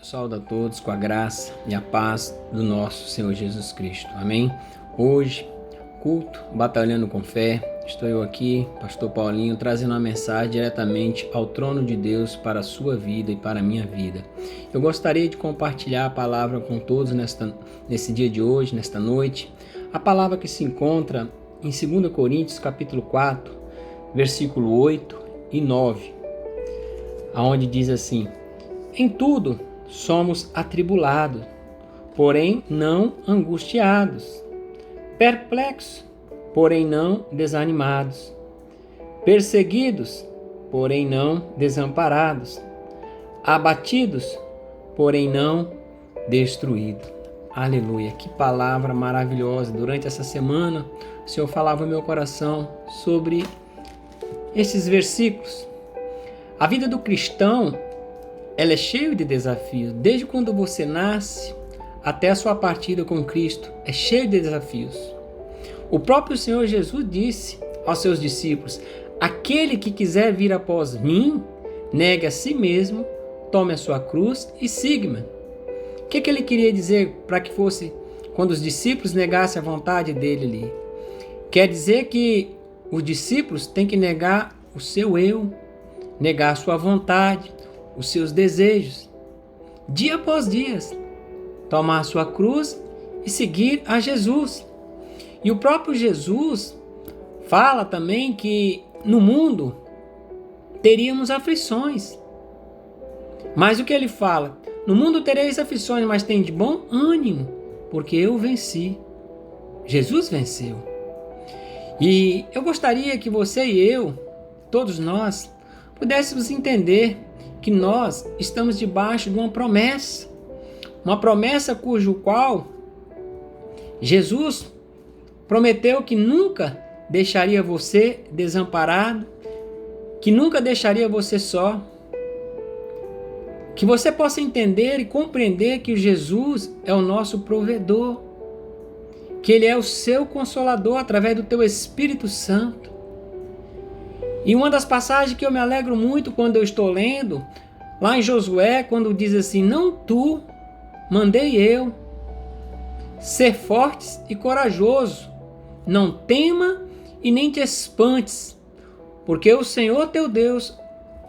Saúdo a todos com a graça e a paz do nosso Senhor Jesus Cristo. Amém? Hoje, culto Batalhando com Fé. Estou eu aqui, Pastor Paulinho, trazendo uma mensagem diretamente ao trono de Deus para a sua vida e para a minha vida. Eu gostaria de compartilhar a palavra com todos nesse dia de hoje, nesta noite. A palavra que se encontra em 2 Coríntios, capítulo 4, versículo 8 e 9, aonde diz assim: em tudo somos atribulados, porém não angustiados, perplexos, porém não desanimados, perseguidos, porém não desamparados, abatidos, porém não destruídos. Aleluia, que palavra maravilhosa. Durante essa semana, o Senhor falava no meu coração sobre esses versículos. A vida do cristão, ela é cheia de desafios. Desde quando você nasce até a sua partida com Cristo, é cheio de desafios. O próprio Senhor Jesus disse aos seus discípulos: aquele que quiser vir após mim, negue a si mesmo, tome a sua cruz e siga-me. O que ele queria dizer para que fosse quando os discípulos negassem a vontade dele ali? Quer dizer que os discípulos têm que negar o seu eu, negar a sua vontade, os seus desejos, dia após dia, tomar a sua cruz e seguir a Jesus. E o próprio Jesus fala também que no mundo teríamos aflições. Mas o que ele fala? No mundo tereis aflições, mas tem de bom ânimo, porque eu venci. Jesus venceu. E eu gostaria que você e eu, todos nós, pudéssemos entender que nós estamos debaixo de uma promessa cujo qual Jesus prometeu que nunca deixaria você desamparado, que nunca deixaria você só, que você possa entender e compreender que Jesus é o nosso provedor, que Ele é o seu consolador através do teu Espírito Santo. E uma das passagens que eu me alegro muito quando eu estou lendo, lá em Josué, quando diz assim: não tu, mandei eu, ser fortes e corajoso, não tema e nem te espantes, porque o Senhor teu Deus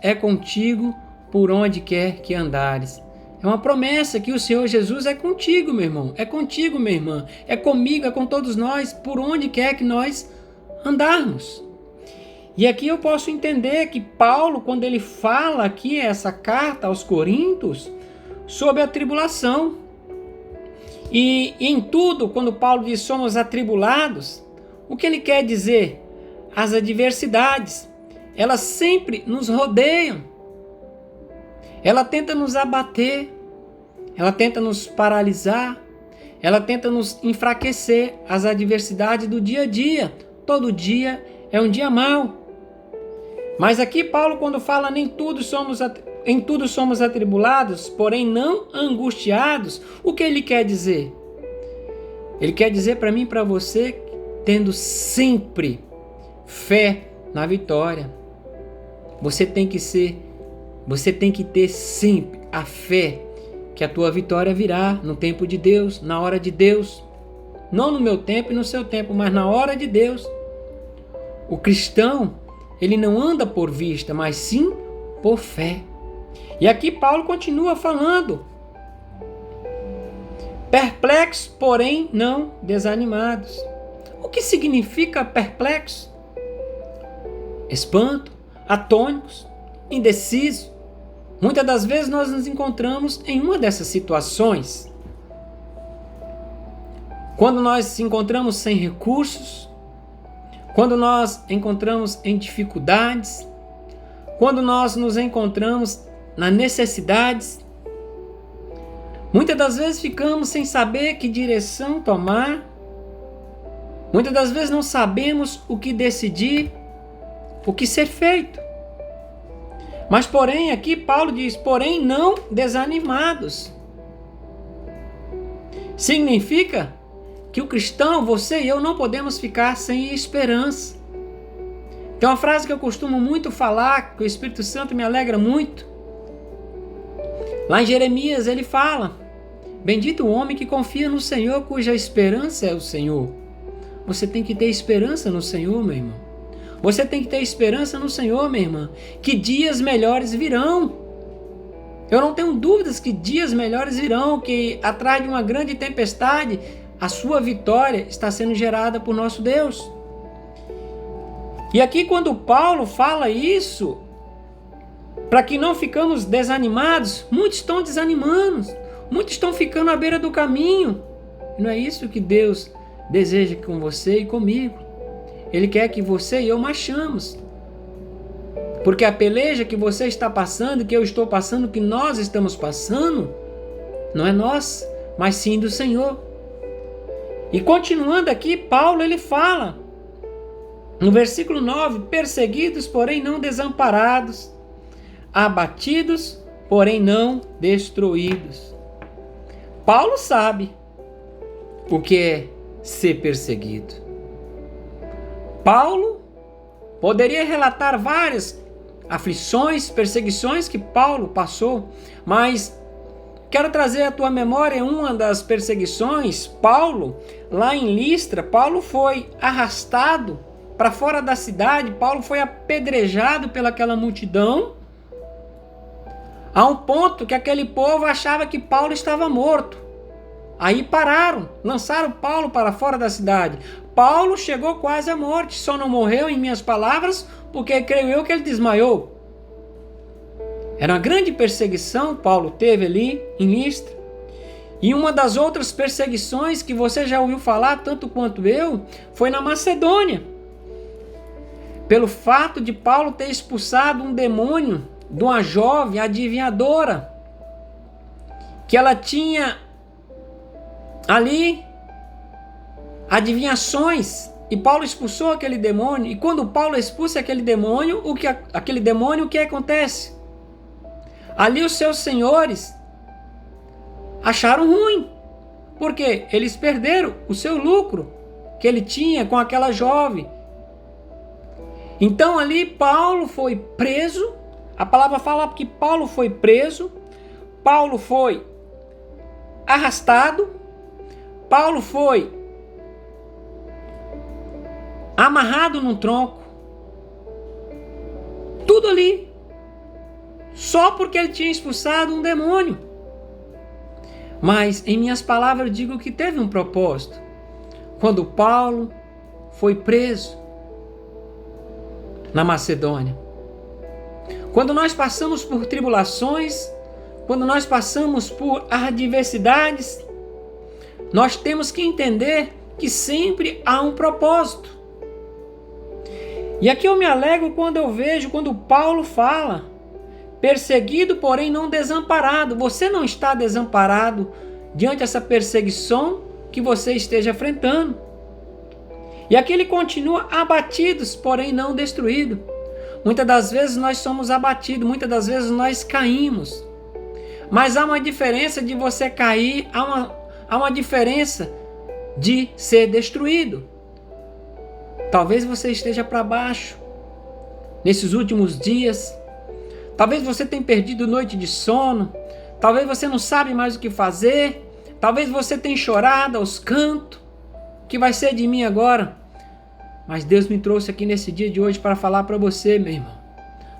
é contigo por onde quer que andares. É uma promessa que o Senhor Jesus é contigo, meu irmão, é contigo, minha irmã, é comigo, é com todos nós, por onde quer que nós andarmos. E aqui eu posso entender que Paulo, quando ele fala aqui essa carta aos Coríntios, sobre a tribulação. E em tudo, quando Paulo diz somos atribulados, o que ele quer dizer? As adversidades, elas sempre nos rodeiam. Ela tenta nos abater, ela tenta nos paralisar, ela tenta nos enfraquecer. As adversidades do dia a dia, todo dia é um dia mau. Mas aqui Paulo, quando fala em tudo somos atribulados, porém não angustiados, o que ele quer dizer? Ele quer dizer para mim e para você, tendo sempre fé na vitória. Você tem que ter sempre a fé que a tua vitória virá no tempo de Deus, na hora de Deus. Não no meu tempo e no seu tempo, mas na hora de Deus. O cristão, ele não anda por vista, mas sim por fé. E aqui Paulo continua falando: perplexos, porém não desanimados. O que significa perplexo? Espanto, atônicos, indecisos. Muitas das vezes nós nos encontramos em uma dessas situações. Quando nós nos encontramos sem recursos, quando nós encontramos em dificuldades, quando nós nos encontramos nas necessidades, muitas das vezes ficamos sem saber que direção tomar, muitas das vezes não sabemos o que decidir, o que ser feito. Mas porém, aqui Paulo diz, porém não desanimados. Significa que o cristão, você e eu, não podemos ficar sem esperança. Tem uma frase que eu costumo muito falar, que o Espírito Santo me alegra muito. Lá em Jeremias ele fala: bendito o homem que confia no Senhor, cuja esperança é o Senhor. Você tem que ter esperança no Senhor, meu irmão. Você tem que ter esperança no Senhor, minha irmã, que dias melhores virão. Eu não tenho dúvidas que dias melhores virão, que atrás de uma grande tempestade, a sua vitória está sendo gerada por nosso Deus. E aqui quando Paulo fala isso, para que não ficamos desanimados, muitos estão desanimando, muitos estão ficando à beira do caminho. Não é isso que Deus deseja com você e comigo. Ele quer que você e eu marchamos. Porque a peleja que você está passando, que eu estou passando, que nós estamos passando, não é nós, mas sim do Senhor. E continuando aqui, Paulo ele fala, no versículo 9, perseguidos, porém não desamparados, abatidos, porém não destruídos. Paulo sabe o que é ser perseguido. Paulo poderia relatar várias aflições, perseguições que Paulo passou, mas quero trazer à tua memória uma das perseguições. Paulo, lá em Listra, Paulo foi arrastado para fora da cidade, Paulo foi apedrejado pelaquela multidão, a um ponto que aquele povo achava que Paulo estava morto. Aí pararam, lançaram Paulo para fora da cidade. Paulo chegou quase à morte, só não morreu, em minhas palavras, porque creio eu que ele desmaiou. Era uma grande perseguição Paulo teve ali em Listra. E uma das outras perseguições que você já ouviu falar, tanto quanto eu, foi na Macedônia. Pelo fato de Paulo ter expulsado um demônio de uma jovem adivinhadora, que ela tinha ali adivinhações, e Paulo expulsou aquele demônio. E quando Paulo expulsa aquele demônio, o que acontece? Ali os seus senhores acharam ruim, porque eles perderam o seu lucro que ele tinha com aquela jovem. Então ali Paulo foi preso. A palavra fala que Paulo foi preso, Paulo foi arrastado, Paulo foi amarrado num tronco. Tudo ali. Só porque ele tinha expulsado um demônio. Mas em minhas palavras eu digo que teve um propósito. Quando Paulo foi preso na Macedônia. Quando nós passamos por tribulações, quando nós passamos por adversidades, nós temos que entender que sempre há um propósito. E aqui eu me alegro quando eu vejo, quando Paulo fala, perseguido, porém não desamparado. Você não está desamparado diante dessa perseguição que você esteja enfrentando. E aqui ele continua, abatidos, porém não destruído. Muitas das vezes nós somos abatidos, muitas das vezes nós caímos. Mas há uma diferença de você cair, há uma diferença de ser destruído. Talvez você esteja para baixo nesses últimos dias. Talvez você tenha perdido noite de sono. Talvez você não sabe mais o que fazer. Talvez você tenha chorado aos cantos. O que vai ser de mim agora? Mas Deus me trouxe aqui nesse dia de hoje para falar para você, meu irmão.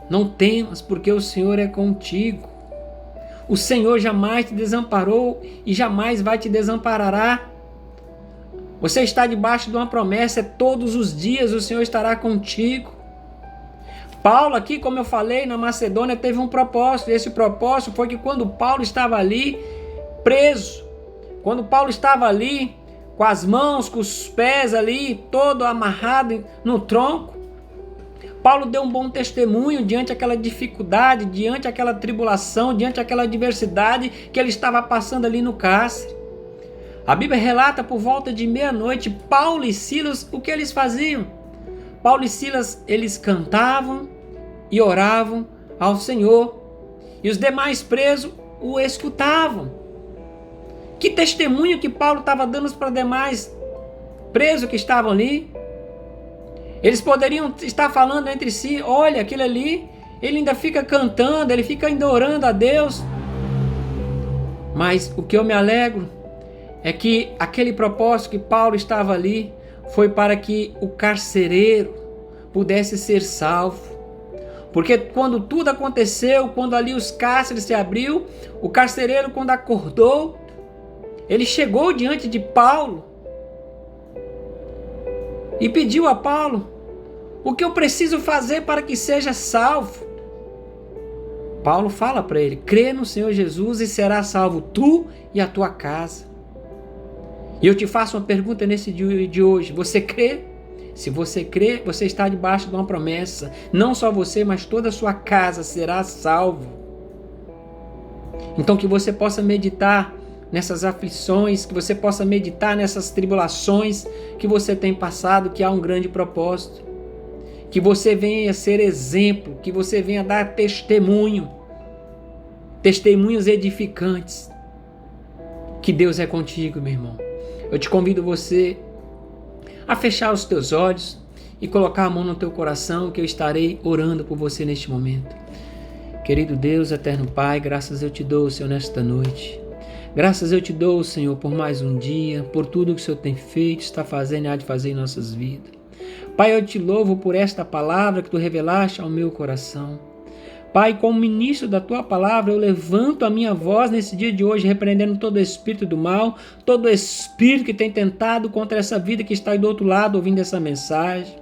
Não temas, porque o Senhor é contigo. O Senhor jamais te desamparou e jamais vai te desamparará. Você está debaixo de uma promessa, todos os dias o Senhor estará contigo. Paulo aqui, como eu falei, na Macedônia teve um propósito. Esse propósito foi que quando Paulo estava ali preso, quando Paulo estava ali com as mãos, com os pés ali, todo amarrado no tronco, Paulo deu um bom testemunho diante daquela dificuldade, diante daquela tribulação, diante daquela adversidade que ele estava passando ali no cárcere. A Bíblia relata por volta de meia-noite, Paulo e Silas, o que eles faziam? Paulo e Silas, eles cantavam e oravam ao Senhor. E os demais presos o escutavam. Que testemunho que Paulo estava dando para os demais presos que estavam ali. Eles poderiam estar falando entre si, olha, aquele ali, ele ainda fica cantando, ele fica ainda orando a Deus. Mas o que eu me alegro é que aquele propósito que Paulo estava ali foi para que o carcereiro pudesse ser salvo. Porque quando tudo aconteceu, quando ali os cárceres se abriu, o carcereiro, quando acordou, ele chegou diante de Paulo e pediu a Paulo: o que eu preciso fazer para que seja salvo? Paulo fala para ele: crê no Senhor Jesus e será salvo tu e a tua casa. E eu te faço uma pergunta nesse dia de hoje: você crê? Se você crê, você está debaixo de uma promessa. Não só você, mas toda a sua casa será salvo. Então que você possa meditar nessas aflições, que você possa meditar nessas tribulações que você tem passado, que há um grande propósito. Que você venha ser exemplo, que você venha dar testemunhos edificantes. Que Deus é contigo, meu irmão. Eu te convido você a fechar os teus olhos e colocar a mão no teu coração, que eu estarei orando por você neste momento. Querido Deus, eterno Pai, graças eu te dou, Senhor, nesta noite. Graças eu te dou, Senhor, por mais um dia, por tudo que o Senhor tem feito, está fazendo e há de fazer em nossas vidas. Pai, eu te louvo por esta palavra que tu revelaste ao meu coração. Pai, como ministro da tua palavra, eu levanto a minha voz nesse dia de hoje, repreendendo todo espírito do mal, todo espírito que tem tentado contra essa vida que está aí do outro lado ouvindo essa mensagem.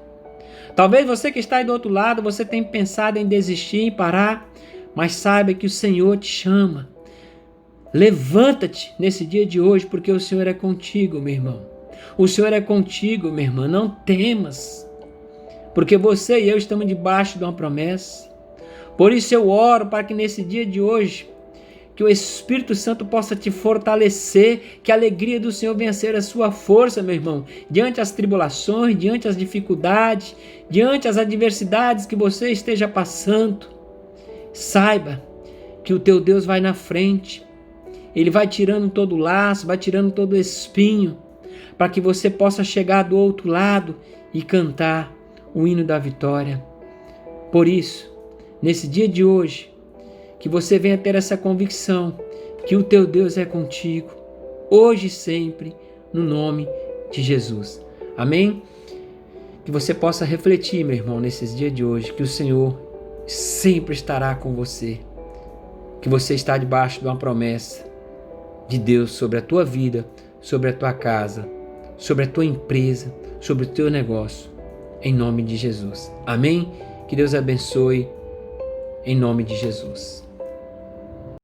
Talvez você que está aí do outro lado, você tenha pensado em desistir, em parar, mas saiba que o Senhor te chama. Levanta-te nesse dia de hoje, porque o Senhor é contigo, meu irmão. O Senhor é contigo, minha irmã, não temas, porque você e eu estamos debaixo de uma promessa. Por isso eu oro para que nesse dia de hoje, que o Espírito Santo possa te fortalecer, que a alegria do Senhor venha ser a sua força, meu irmão, diante das tribulações, diante das dificuldades, diante das adversidades que você esteja passando. Saiba que o teu Deus vai na frente, Ele vai tirando todo o laço, vai tirando todo o espinho, para que você possa chegar do outro lado e cantar o hino da vitória. Por isso, nesse dia de hoje, que você venha ter essa convicção que o teu Deus é contigo, hoje e sempre, no nome de Jesus. Amém? Que você possa refletir, meu irmão, nesses dias de hoje, que o Senhor sempre estará com você, que você está debaixo de uma promessa de Deus sobre a tua vida, sobre a tua casa, sobre a tua empresa, sobre o teu negócio, em nome de Jesus. Amém? Que Deus abençoe, em nome de Jesus.